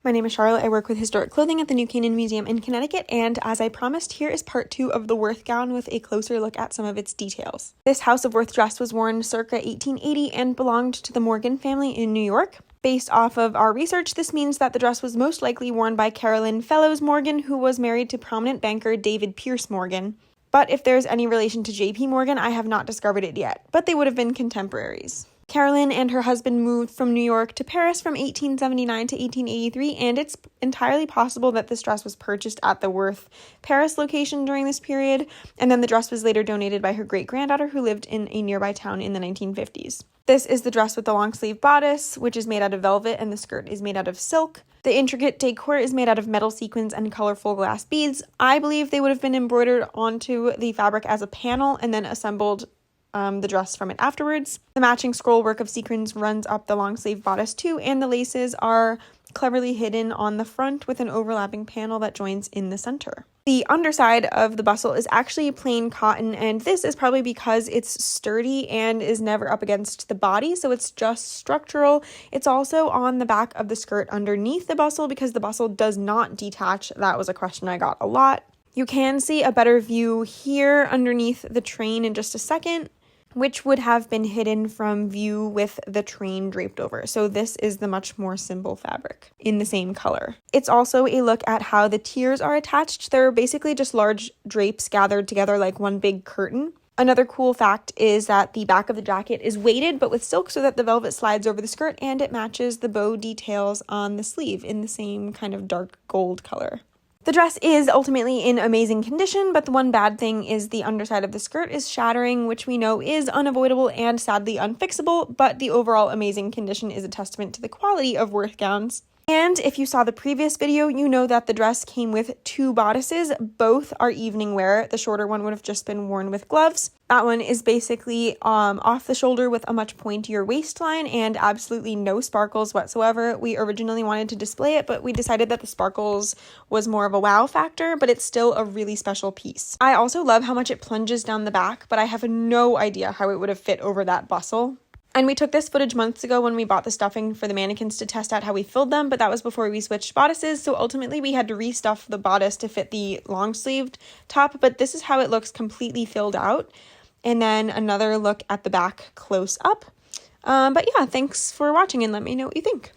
My name is Charlotte. I work with historic clothing at the New Canaan Museum in Connecticut, and as I promised, here is part 2 of the Worth gown with a closer look at some of its details. This House of Worth dress was worn circa 1880 and belonged to the Morgan family in New York. Based off of our research, this means that the dress was most likely worn by Carolyn Fellows Morgan, who was married to prominent banker David Pierce Morgan. But if there's any relation to J.P. Morgan, I have not discovered it yet, but they would have been contemporaries. Carolyn and her husband moved from New York to Paris from 1879 to 1883, and it's entirely possible that this dress was purchased at the Worth Paris location during this period, and then the dress was later donated by her great-granddaughter who lived in a nearby town in the 1950s. This is the dress with the long-sleeve bodice, which is made out of velvet, and the skirt is made out of silk. The intricate decor is made out of metal sequins and colorful glass beads. I believe they would have been embroidered onto the fabric as a panel and then assembled the dress from it afterwards. The matching scroll work of sequins runs up the long sleeve bodice too, and the laces are cleverly hidden on the front with an overlapping panel that joins in the center. The underside of the bustle is actually plain cotton, and this is probably because it's sturdy and is never up against the body, so it's just structural. It's also on the back of the skirt underneath the bustle because the bustle does not detach. That was a question I got a lot. You can see a better view here underneath the train in just a second, which would have been hidden from view with the train draped over. So this is the much more simple fabric in the same color. It's also a look at how the tiers are attached. They're basically just large drapes gathered together like one big curtain. Another cool fact is that the back of the jacket is weighted but with silk so that the velvet slides over the skirt, and it matches the bow details on the sleeve in the same kind of dark gold color. The dress is ultimately in amazing condition, but the one bad thing is the underside of the skirt is shattering, which we know is unavoidable and sadly unfixable, but the overall amazing condition is a testament to the quality of Worth gowns. And if you saw the previous video, you know that the dress came with 2 bodices. Both are evening wear. The shorter one would have just been worn with gloves. That one is basically off the shoulder with a much pointier waistline and absolutely no sparkles whatsoever. We originally wanted to display it, but we decided that the sparkles was more of a wow factor, but it's still a really special piece. I also love how much it plunges down the back, but I have no idea how it would have fit over that bustle. And we took this footage months ago when we bought the stuffing for the mannequins to test out how we filled them, but that was before we switched bodices, so ultimately we had to restuff the bodice to fit the long-sleeved top, but this is how it looks completely filled out. And then another look at the back close up. But yeah, thanks for watching and let me know what you think.